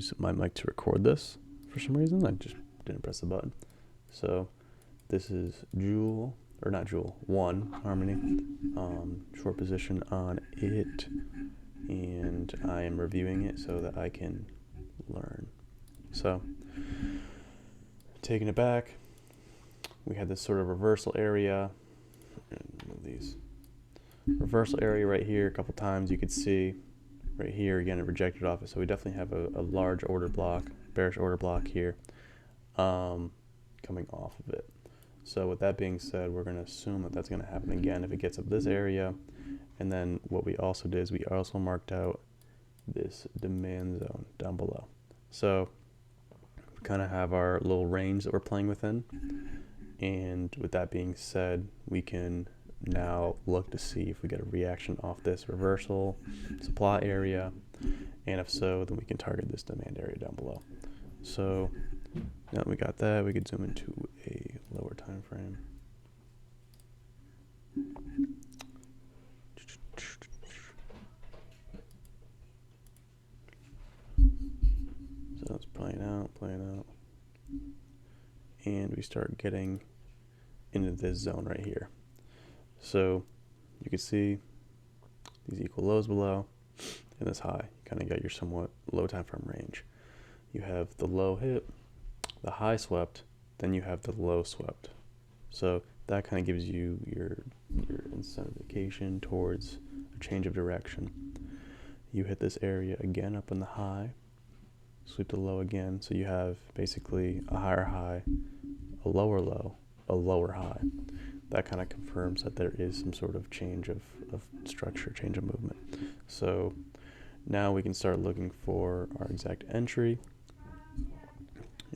use my mic to record this for some reason. I just didn't press the button. So this is Jewel, or not Jewel, 1 Harmony, short position on it, and I am reviewing it so that I can learn. So taking it back, we had this sort of reversal area, and move these. Reversal area right here a couple times. You could see right here again it rejected off it, so we definitely have a large order block, bearish order block here, coming off of it. So with that being said, we're going to assume that that's going to happen again if it gets up this area. And then what we also did is we also marked out this demand zone down below. So we kind of have our little range that we're playing within, and with that being said, we can now look to see if we get a reaction off this reversal supply area, and if so, then we can target this demand area down below. So now that we got that, we could zoom into a lower time frame. So it's playing out, and we start getting into this zone right here. So you can see these equal lows below and this high. You kind of got your somewhat low time frame range. You have the low hit, the high swept, then you have the low swept. So that kind of gives you your incentivization towards a change of direction. You hit this area again up in the high, sweep the low again, so you have basically a higher high, a lower low, a lower high. That kind of confirms that there is some sort of change of structure, change of movement. So now we can start looking for our exact entry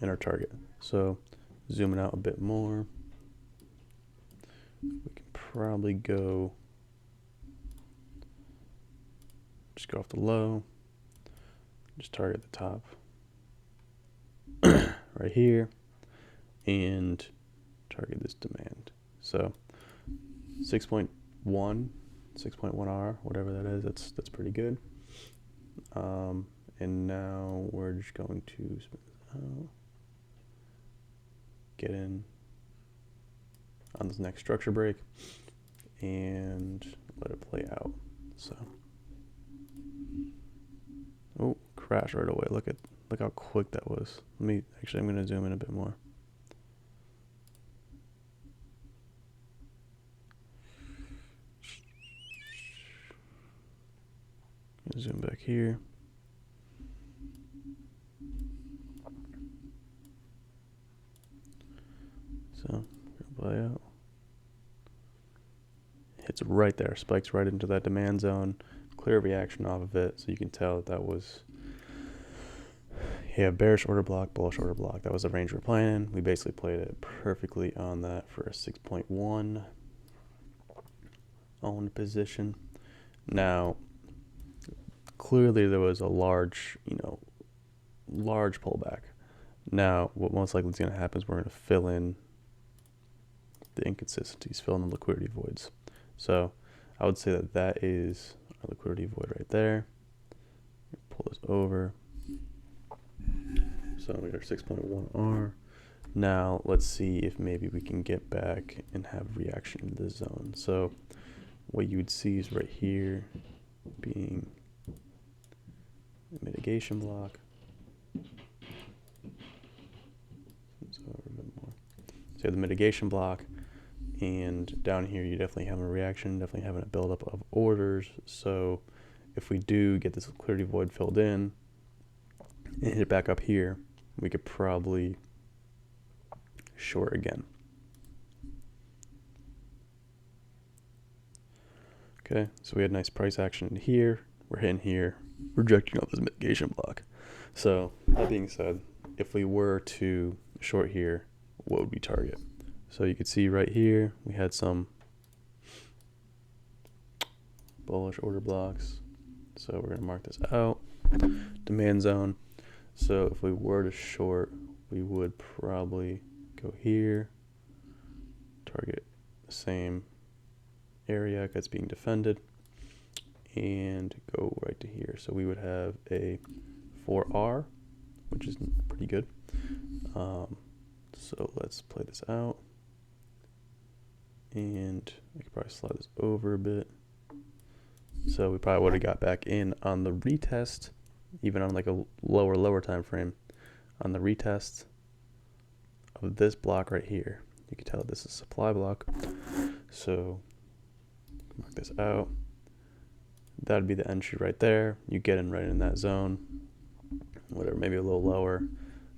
and our target. So zooming out a bit more, we can probably go, just go off the low, just target the top right here, and target this demand. So 6.1 R, whatever that is, that's pretty good. And now we're just going to get in on this next structure break and let it play out. So, oh, crash right away. Look how quick that was. I'm going to zoom in a bit more. Zoom back here. So, play out. Hits right there, spikes right into that demand zone. Clear reaction off of it, so you can tell that was bearish order block, bullish order block. That was the range we're playing in. We basically played it perfectly on that for a 6.1 owned position. Now, clearly there was a large pullback. Now, what most likely is going to happen is we're going to fill in the inconsistencies, fill in the liquidity voids. So I would say that is our liquidity void right there. Pull this over. So we got 6.1 R. Now let's see if maybe we can get back and have reaction into this zone. So what you would see is right here being a mitigation block. So a bit more. So you have the mitigation block, and down here you definitely have a reaction, definitely having a buildup of orders. So if we do get this liquidity void filled in and hit it back up here, we could probably short again. Okay, so we had nice price action here. We're hitting here, rejecting off this mitigation block. So that being said, if we were to short here, what would we target? So you can see right here, we had some bullish order blocks. So we're going to mark this out. Demand zone. So if we were to short, we would probably go here, target the same area that's being defended, and go right to here. So we would have a 4R which is pretty good. So let's play this out. And I could probably slide this over a bit. So we probably would have got back in on the retest, even on like a lower time frame. On the retest of this block right here, you can tell this is a supply block. So mark this out. That'd be the entry right there. You get in right in that zone. Whatever, maybe a little lower,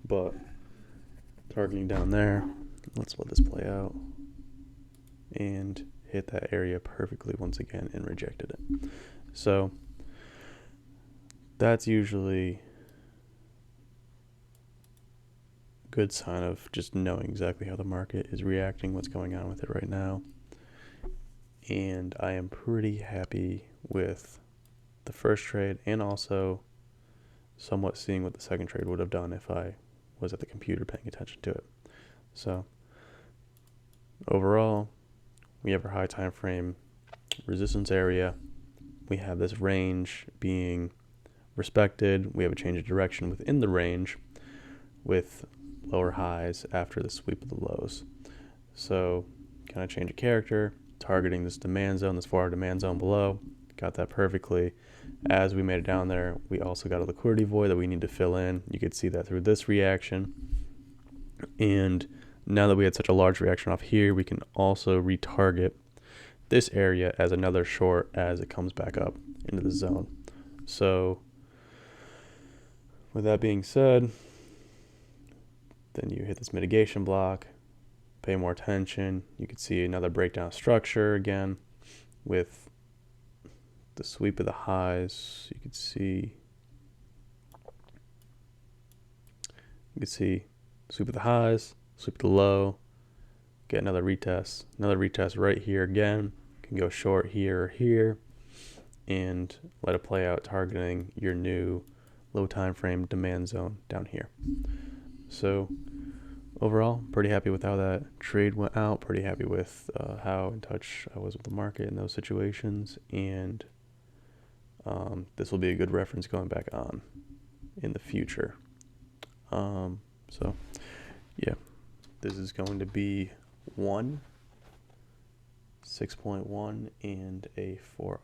but targeting down there. Let's let this play out and hit that area perfectly once again and rejected it. So that's usually a good sign of just knowing exactly how the market is reacting, what's going on with it right now. And I am pretty happy with the first trade and also somewhat seeing what the second trade would have done if I was at the computer paying attention to it. So overall, we have our high time frame resistance area. We have this range being respected. We have a change of direction within the range with lower highs after the sweep of the lows. So kind of change of character, targeting this demand zone, this 4-hour demand zone below. Got that perfectly. As we made it down there, we also got a liquidity void that we need to fill in. You could see that through this reaction. And now that we had such a large reaction off here, we can also retarget this area as another short as it comes back up into the zone. So with that being said, then you hit this mitigation block, pay more attention. You can see another breakdown of structure again with the sweep of the highs. You can see sweep of the highs, sweep of the low, get another retest right here again. Can go short here or here and let it play out, targeting your new low time frame demand zone down here. So overall, pretty happy with how that trade went out, pretty happy with how in touch I was with the market in those situations, and this will be a good reference going back on in the future. So yeah, this is going to be 1, 6.1, and a 4R.